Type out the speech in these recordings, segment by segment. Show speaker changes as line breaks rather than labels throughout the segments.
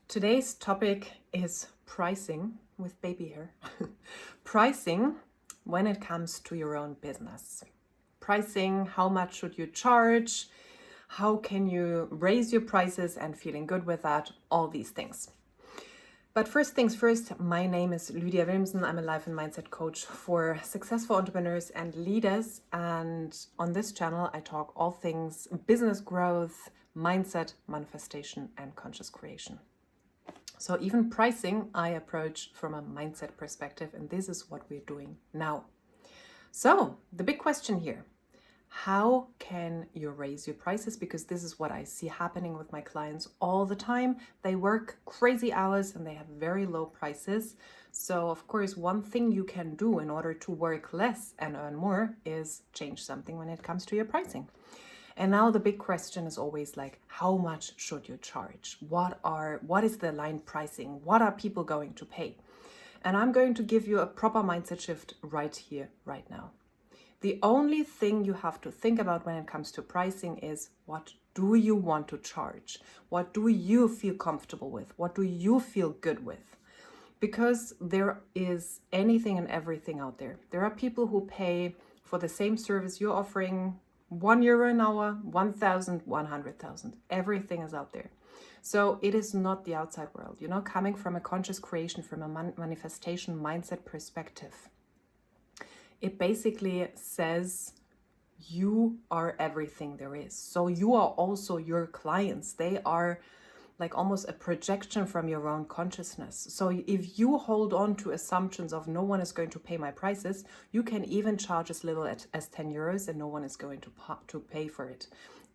Today's topic is pricing with baby hair. Pricing when it comes to your own business. Pricing, how much should you charge? How can you raise your prices and feeling good with that? All these things. But first things first, my name is Lydia Wilmsen. I'm a life and mindset coach for successful entrepreneurs and leaders. And on this channel, I talk all things business growth, mindset, manifestation, and conscious creation. So even pricing, I approach from a mindset perspective, and this is what we're doing now. So the big question here, how can you raise your prices? Because this is what I see happening with my clients all the time. They work crazy hours and they have very low prices. So of course, one thing you can do in order to work less and earn more is change something when it comes to your pricing. And now the big question is always like, how much should you charge? What is the line pricing? What are people going to pay? And I'm going to give you a proper mindset shift right here, right now. The only thing you have to think about when it comes to pricing is, what do you want to charge? What do you feel comfortable with? What do you feel good with? Because there is anything and everything out there. There are people who pay for the same service you're offering €1 an hour, 1,000, 100,000. Everything is out there. So it is not the outside world, coming from a conscious creation, from a manifestation mindset perspective. It basically says you are everything there is. So you are also your clients. They are like almost a projection from your own consciousness. So if you hold on to assumptions of no one is going to pay my prices, you can even charge as little as €10 and no one is going to pay for it.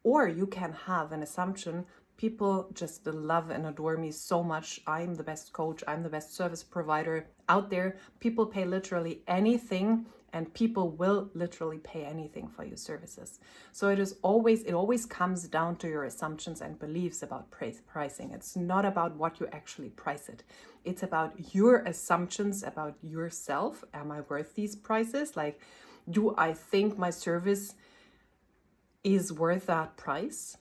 Or you can have an assumption, people just love and adore me so much. I'm the best coach. I'm the best service provider out there. People pay literally anything, and people will literally pay anything for your services. So it always comes down to your assumptions and beliefs about pricing. It's not about what you actually price it. It's about your assumptions about yourself. Am I worth these prices? Like, do I think my service is worth that price?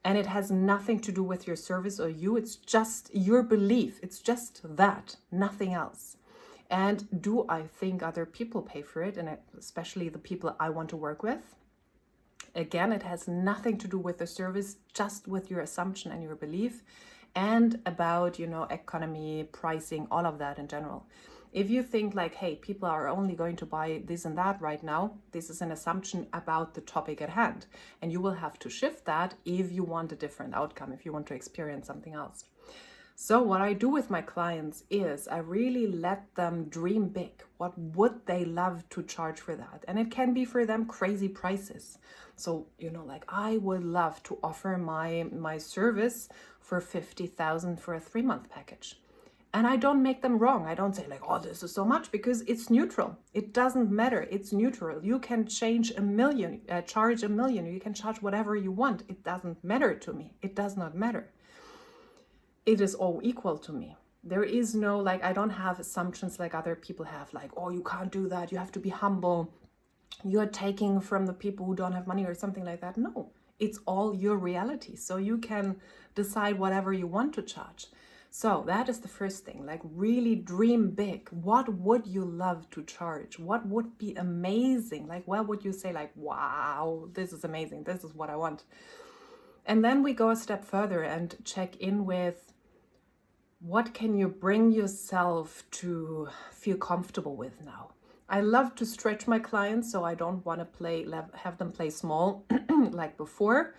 And it has nothing to do with your service or you. It's just your belief. It's just that, nothing else. And do I think other people pay for it? And especially the people I want to work with? Again, it has nothing to do with the service, just with your assumption and your belief, and about, economy, pricing, all of that in general. If you think like, hey, people are only going to buy this and that right now, this is an assumption about the topic at hand. And you will have to shift that if you want a different outcome, if you want to experience something else. So what I do with my clients is I really let them dream big. What would they love to charge for that? And it can be for them crazy prices. So, like I would love to offer my service for 50,000 for a 3-month package. And I don't make them wrong. I don't say like, oh, this is so much, because it's neutral. It doesn't matter. It's neutral. You can charge $1 million. You can charge whatever you want. It doesn't matter to me. It does not matter. It is all equal to me. There is no, I don't have assumptions like other people have, like, oh, you can't do that. You have to be humble. You're taking from the people who don't have money or something like that. No, it's all your reality. So you can decide whatever you want to charge. So that is the first thing, really dream big. What would you love to charge? What would be amazing? Where would you say wow, this is amazing. This is what I want. And then we go a step further and check in with, what can you bring yourself to feel comfortable with now? I love to stretch my clients, so I don't want to have them play small like before.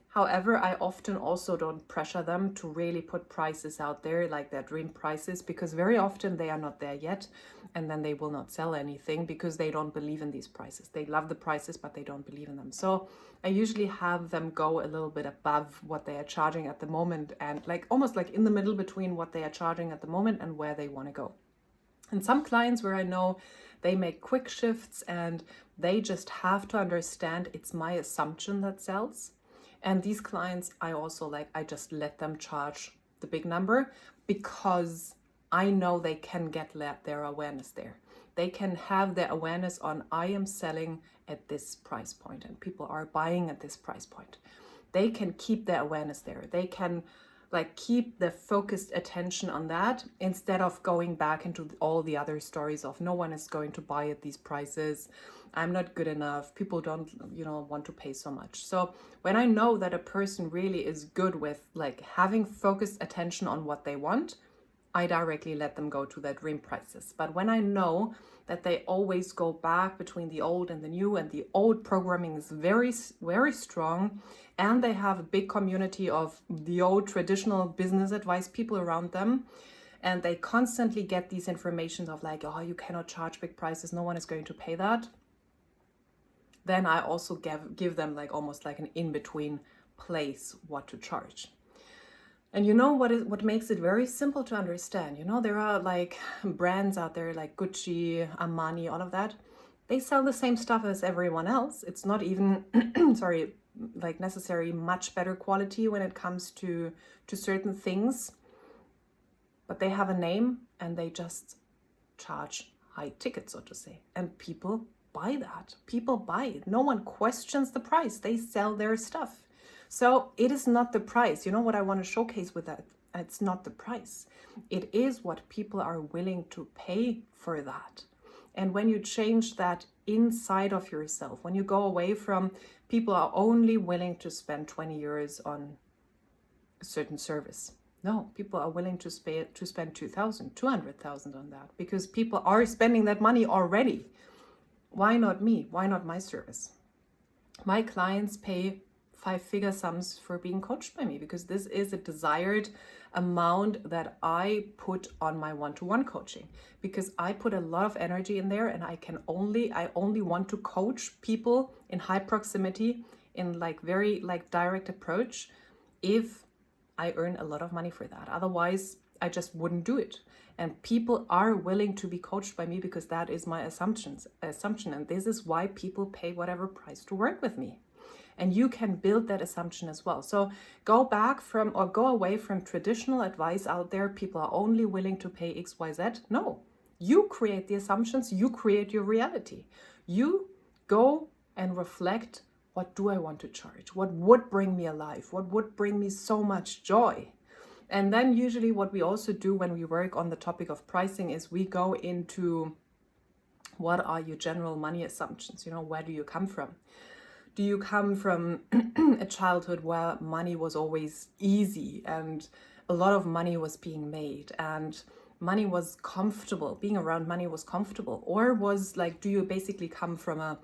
However, I often also don't pressure them to really put prices out there, like their dream prices, because very often they are not there yet, and then they will not sell anything because they don't believe in these prices. They love the prices, but they don't believe in them. So I usually have them go a little bit above what they are charging at the moment, and almost in the middle between what they are charging at the moment and where they want to go. And some clients where I know they make quick shifts and they just have to understand it's my assumption that sells. And these clients, I also I just let them charge the big number, because I know they can get their awareness there. They can have their awareness on, I am selling at this price point and people are buying at this price point. They can keep their awareness there. They can Like keep the focused attention on that instead of going back into all the other stories of no one is going to buy at these prices. I'm not good enough. People don't, want to pay so much. So when I know that a person really is good with like having focused attention on what they want, I directly let them go to their dream prices. But when I know that they always go back between the old and the new, and the old programming is very, very strong, and they have a big community of the old traditional business advice people around them, and they constantly get these informations of like, oh, you cannot charge big prices, no one is going to pay that, then I also give them like almost like an in-between place what to charge. And what makes it very simple to understand? There are like brands out there like Gucci, Armani, all of that. They sell the same stuff as everyone else. It's not even, like necessarily much better quality when it comes to certain things. But they have a name and they just charge high tickets, so to say. And people buy that. People buy it. No one questions the price. They sell their stuff. So it is not the price. What I want to showcase with that? It's not the price. It is what people are willing to pay for that. And when you change that inside of yourself, when you go away from people are only willing to spend 20 euros on a certain service. No, people are willing to spend 2,000, 200,000 on that because people are spending that money already. Why not me? Why not my service? My clients pay 5-figure sums for being coached by me because this is a desired amount that I put on my one-to-one coaching, because I put a lot of energy in there, and I only want to coach people in high proximity in like very like direct approach if I earn a lot of money for that. Otherwise, I just wouldn't do it. And people are willing to be coached by me because that is my assumption. And this is why people pay whatever price to work with me. And you can build that assumption as well. So go away from traditional advice out there. People are only willing to pay X, Y, Z. No, you create the assumptions. You create your reality. You go and reflect, what do I want to charge? What would bring me alive? What would bring me so much joy? And then usually what we also do when we work on the topic of pricing is we go into what are your general money assumptions? Where do you come from? Do you come from a childhood where money was always easy and a lot of money was being made and money was comfortable, being around money was comfortable? Or do you basically come from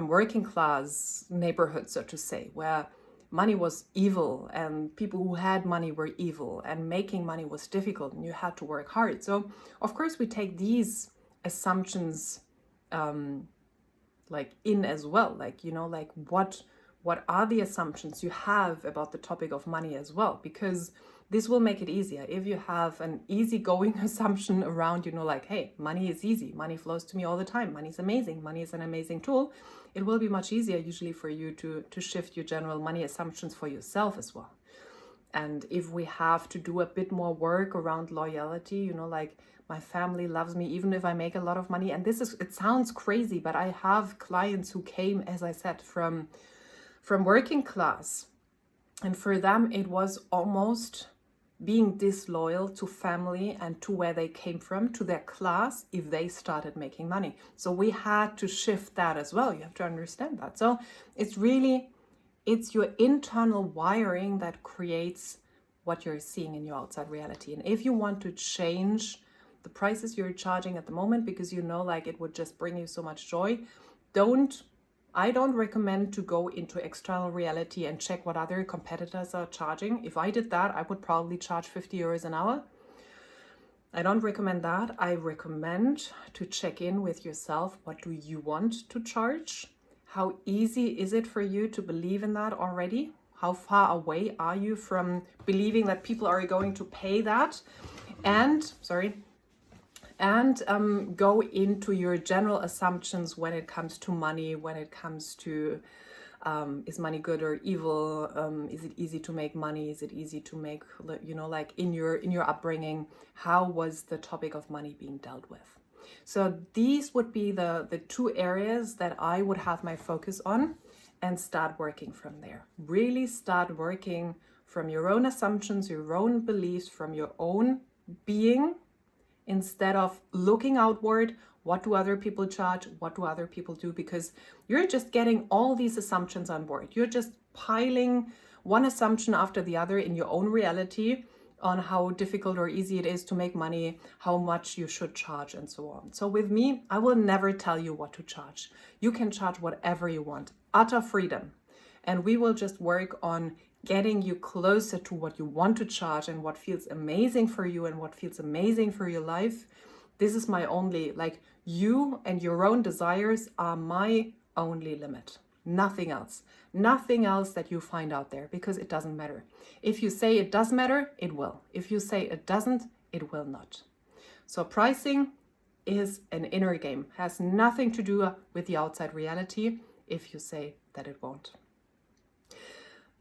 working class neighborhood, so to say, where money was evil and people who had money were evil and making money was difficult and you had to work hard? So of course we take these assumptions in as well, what are the assumptions you have about the topic of money as well, because this will make it easier. If you have an easygoing assumption around, hey, money is easy, money flows to me all the time, money is amazing, money is an amazing tool, it will be much easier usually for you to shift your general money assumptions for yourself as well. And if we have to do a bit more work around loyalty, my family loves me even if I make a lot of money. And it sounds crazy, but I have clients who came, as I said, from working class. And for them, it was almost being disloyal to family and to where they came from, to their class, if they started making money. So we had to shift that as well. You have to understand that. So it's your internal wiring that creates what you're seeing in your outside reality. And if you want to change the prices you're charging at the moment because it would just bring you so much joy, I don't recommend to go into external reality and check what other competitors are charging. If I did that, I would probably charge 50 euros an hour. I don't recommend that. I recommend to check in with yourself. What do you want to charge? How easy is it for you to believe in that already? How far away are you from believing that people are going to pay that? And go into your general assumptions when it comes to money, when it comes to is money good or evil? Is it easy to make money? Is it easy to make, in your upbringing, how was the topic of money being dealt with? So these would be the two areas that I would have my focus on and start working from there. Really start working from your own assumptions, your own beliefs, from your own being, instead of looking outward. What do other people charge? What do other people do? Because you're just getting all these assumptions on board. You're just piling one assumption after the other in your own reality on how difficult or easy it is to make money, how much you should charge, and so on. So with me, I will never tell you what to charge. You can charge whatever you want, utter freedom. And we will just work on getting you closer to what you want to charge and what feels amazing for you and what feels amazing for your life. This is my only, like, you and your own desires are my only limit. Nothing else. Nothing else that you find out there, because it doesn't matter. If you say it does matter, it will. If you say it doesn't, it will not. So pricing is an inner game, has nothing to do with the outside reality if you say that it won't.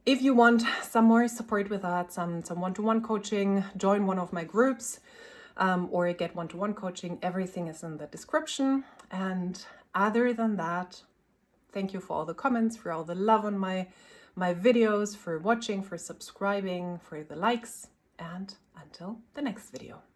If you want some more support with that, some one-to-one coaching, join one of my groups, or get one-to-one coaching. Everything is in the description. And other than that, thank you for all the comments, for all the love on my videos, for watching, for subscribing, for the likes, and until the next video.